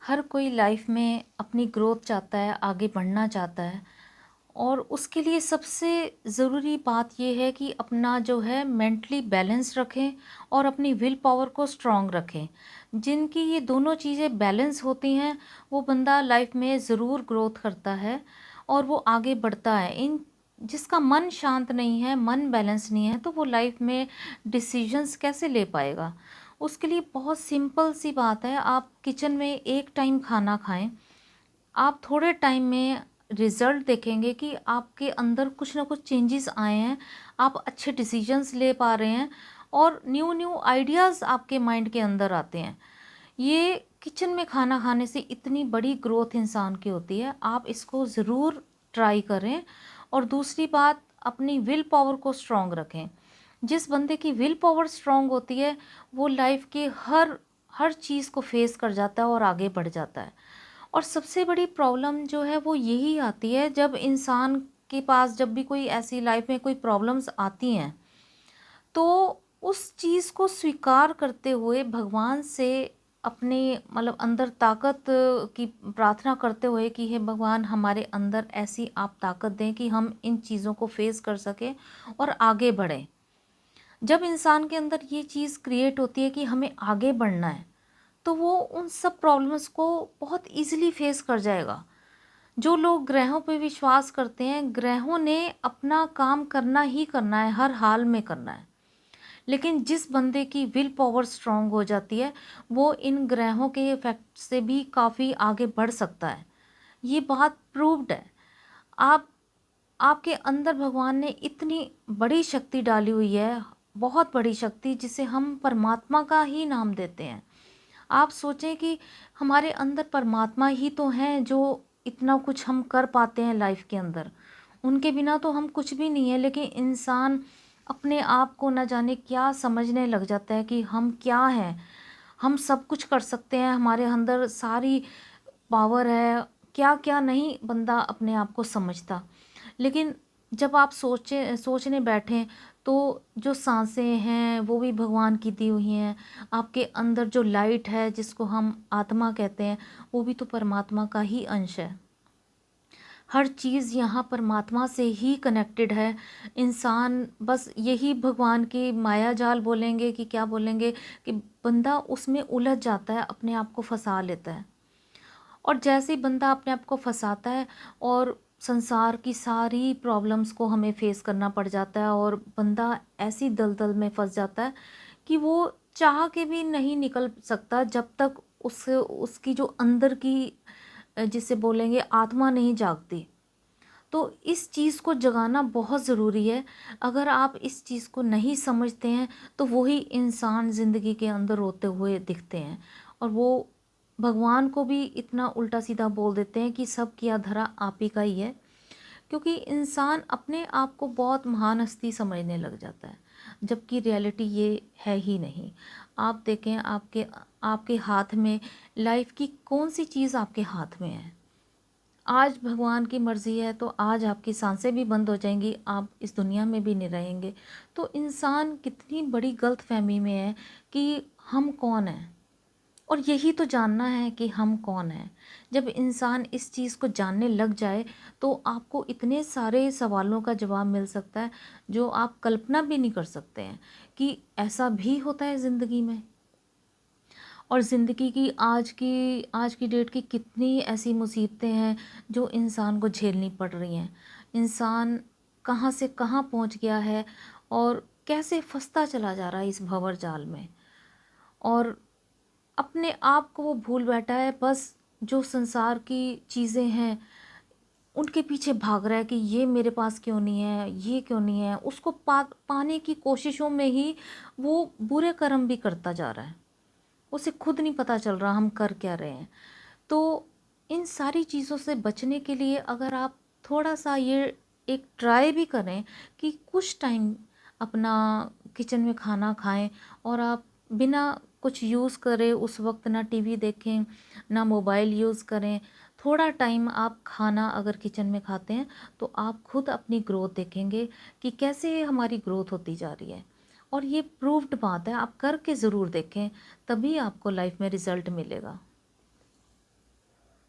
हर कोई लाइफ में अपनी ग्रोथ चाहता है, आगे बढ़ना चाहता है। और उसके लिए सबसे ज़रूरी बात ये है कि अपना जो है मेंटली बैलेंस रखें और अपनी विल पावर को स्ट्रॉन्ग रखें। जिनकी ये दोनों चीज़ें बैलेंस होती हैं, वो बंदा लाइफ में ज़रूर ग्रोथ करता है और वो आगे बढ़ता है। इन जिसका मन शांत नहीं है, मन बैलेंस नहीं है, तो वो लाइफ में डिसीजंस कैसे ले पाएगा। उसके लिए बहुत सिंपल सी बात है, आप किचन में एक टाइम खाना खाएं। आप थोड़े टाइम में रिजल्ट देखेंगे कि आपके अंदर कुछ ना कुछ चेंजेस आए हैं, आप अच्छे डिसीजंस ले पा रहे हैं और न्यू न्यू आइडियाज़ आपके माइंड के अंदर आते हैं। ये किचन में खाना खाने से इतनी बड़ी ग्रोथ इंसान की होती है, आप इसको ज़रूर ट्राई करें। और दूसरी बात, अपनी विल पावर को स्ट्रॉन्ग रखें। जिस बंदे की विल पावर स्ट्रॉन्ग होती है, वो लाइफ के हर हर चीज़ को फेस कर जाता है और आगे बढ़ जाता है। और सबसे बड़ी प्रॉब्लम जो है वो यही आती है, जब इंसान के पास जब भी कोई ऐसी लाइफ में कोई प्रॉब्लम्स आती हैं, तो उस चीज़ को स्वीकार करते हुए भगवान से अपने मतलब अंदर ताकत की प्रार्थना करते हुए कि हे भगवान, हमारे अंदर ऐसी आप ताकत दें कि हम इन चीज़ों को फेस कर सकें और आगे बढ़ें। जब इंसान के अंदर ये चीज़ क्रिएट होती है कि हमें आगे बढ़ना है, तो वो उन सब प्रॉब्लम्स को बहुत इजीली फेस कर जाएगा। जो लोग ग्रहों पे विश्वास करते हैं, ग्रहों ने अपना काम करना ही करना है, हर हाल में करना है। लेकिन जिस बंदे की विल पावर स्ट्रांग हो जाती है, वो इन ग्रहों के इफेक्ट से भी काफ़ी आगे बढ़ सकता है। ये बात प्रूव्ड है। आप आपके अंदर भगवान ने इतनी बड़ी शक्ति डाली हुई है, बहुत बड़ी शक्ति, जिसे हम परमात्मा का ही नाम देते हैं। आप सोचें कि हमारे अंदर परमात्मा ही तो हैं जो इतना कुछ हम कर पाते हैं लाइफ के अंदर। उनके बिना तो हम कुछ भी नहीं है। लेकिन इंसान अपने आप को न जाने क्या समझने लग जाता है कि हम क्या हैं, हम सब कुछ कर सकते हैं, हमारे अंदर सारी पावर है। क्या क्या नहीं बंदा अपने आप को समझता। लेकिन जब आप सोचने बैठें, तो जो सांसें हैं वो भी भगवान की दी हुई हैं। आपके अंदर जो लाइट है, जिसको हम आत्मा कहते हैं, वो भी तो परमात्मा का ही अंश है। हर चीज़ यहाँ परमात्मा से ही कनेक्टेड है। इंसान बस यही भगवान की माया जाल बोलेंगे कि क्या बोलेंगे, कि बंदा उसमें उलझ जाता है, अपने आप को फंसा लेता है। और जैसे ही बंदा अपने आप को फंसाता है, और संसार की सारी प्रॉब्लम्स को हमें फेस करना पड़ जाता है, और बंदा ऐसी दलदल में फंस जाता है कि वो चाह के भी नहीं निकल सकता, जब तक उसकी जो अंदर की जिसे बोलेंगे आत्मा नहीं जागती। तो इस चीज़ को जगाना बहुत ज़रूरी है। अगर आप इस चीज़ को नहीं समझते हैं, तो वही इंसान ज़िंदगी के अंदर रोते हुए दिखते हैं, और वो भगवान को भी इतना उल्टा सीधा बोल देते हैं कि सब किया धरा आप ही का ही है। क्योंकि इंसान अपने आप को बहुत महान हस्ती समझने लग जाता है, जबकि रियलिटी ये है ही नहीं। आप देखें, आपके आपके हाथ में लाइफ की कौन सी चीज़ आपके हाथ में है। आज भगवान की मर्ज़ी है तो आज आपकी सांसें भी बंद हो जाएंगी, आप इस दुनिया में भी नहीं रहेंगे। तो इंसान कितनी बड़ी गलतफहमी में है कि हम कौन हैं। और यही तो जानना है कि हम कौन हैं। जब इंसान इस चीज़ को जानने लग जाए, तो आपको इतने सारे सवालों का जवाब मिल सकता है जो आप कल्पना भी नहीं कर सकते हैं कि ऐसा भी होता है ज़िंदगी में। और ज़िंदगी की आज की डेट की कितनी ऐसी मुसीबतें हैं जो इंसान को झेलनी पड़ रही हैं। इंसान कहाँ से कहाँ पहुँच गया है, और कैसे फंसता चला जा रहा है इस भंवर जाल में। और अपने आप को वो भूल बैठा है, बस जो संसार की चीज़ें हैं उनके पीछे भाग रहा है कि ये मेरे पास क्यों नहीं है, ये क्यों नहीं है। उसको पाने की कोशिशों में ही वो बुरे कर्म भी करता जा रहा है। उसे खुद नहीं पता चल रहा हम कर क्या रहे हैं। तो इन सारी चीज़ों से बचने के लिए अगर आप थोड़ा सा ये एक ट्राई भी करें कि कुछ टाइम अपना किचन में खाना खाएं, और आप बिना कुछ यूज़ करें उस वक्त ना टीवी देखें, ना मोबाइल यूज़ करें। थोड़ा टाइम आप खाना अगर किचन में खाते हैं, तो आप खुद अपनी ग्रोथ देखेंगे कि कैसे हमारी ग्रोथ होती जा रही है। और ये प्रूव्ड बात है, आप करके ज़रूर देखें, तभी आपको लाइफ में रिज़ल्ट मिलेगा।